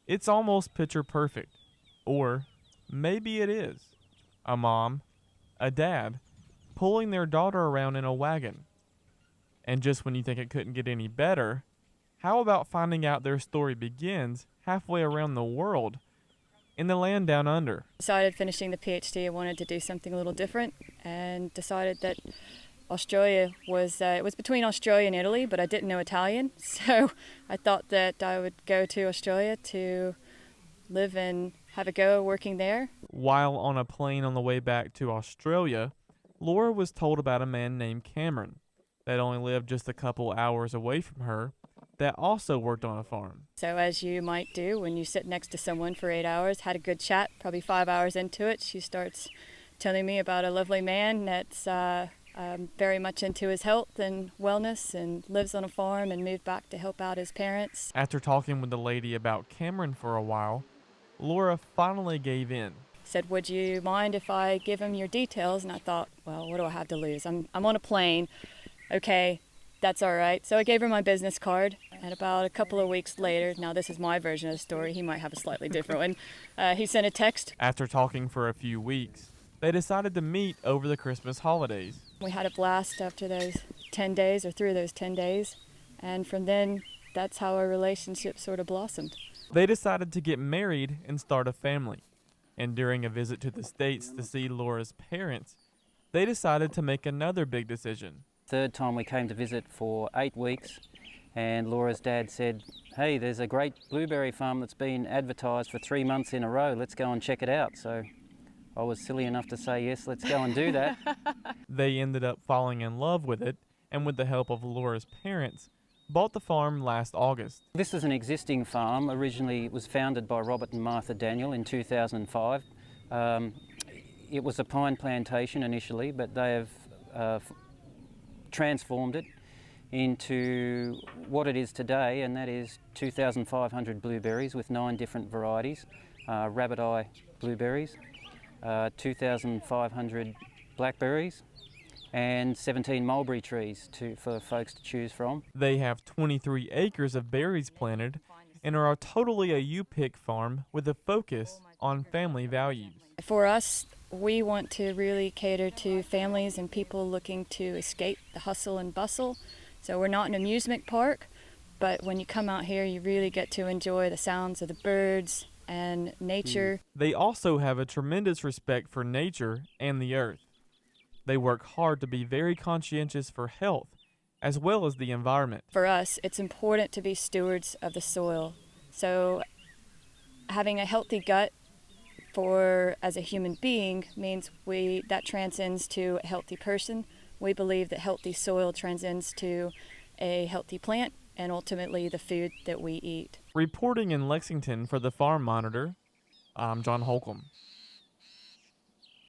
It's almost picture perfect. Or maybe it is. A mom, a dad, pulling their daughter around in a wagon. And just when you think it couldn't get any better, how about finding out their story begins halfway around the world in the land down under? Decided finishing the PhD, I wanted to do something a little different and decided that Australia was, it was between Australia and Italy, but I didn't know Italian. So I thought that I would go to Australia to live and have a go working there. While on a plane on the way back to Australia, Laura was told about a man named Cameron that only lived just a couple hours away from her that also worked on a farm. So as you might do when you sit next to someone for 8 hours, had a good chat, probably 5 hours into it, she starts telling me about a lovely man that's very much into his health and wellness and lives on a farm and moved back to help out his parents. After talking with the lady about Cameron for a while, Laura finally gave in. Said, would you mind if I give him your details? And I thought, well, what do I have to lose? I'm on a plane. Okay, that's all right. So I gave her my business card, and about a couple of weeks later, now this is my version of the story, he might have a slightly different one, he sent a text. After talking for a few weeks, they decided to meet over the Christmas holidays. We had a blast after those 10 days, or through those 10 days, and from then, that's how our relationship sort of blossomed. They decided to get married and start a family. And during a visit to the States to see Laura's parents, they decided to make another big decision. Third time we came to visit for 8 weeks, and Laura's dad said, hey, there's a great blueberry farm that's been advertised for 3 months in a row, let's go and check it out. So I was silly enough to say yes, let's go and do that. They ended up falling in love with it, and with the help of Laura's parents, bought the farm last August. This is an existing farm. Originally it was founded by Robert and Martha Daniel in 2005. It was a pine plantation initially, but they have transformed it into what it is today, and that is 2,500 blueberries with 9 different varieties, rabbit eye blueberries, 2,500 blackberries, and 17 mulberry trees for folks to choose from. They have 23 acres of berries planted and are totally a U-pick farm with a focus on family values. For us, we want to really cater to families and people looking to escape the hustle and bustle. So we're not an amusement park, but when you come out here, you really get to enjoy the sounds of the birds and nature. They also have a tremendous respect for nature and the earth. They work hard to be very conscientious for health, as well as the environment. For us, it's important to be stewards of the soil. So having a healthy gut as a human being means that transcends to a healthy person. We believe that healthy soil transcends to a healthy plant and ultimately the food that we eat. Reporting in Lexington for the Farm Monitor, I'm John Holcomb.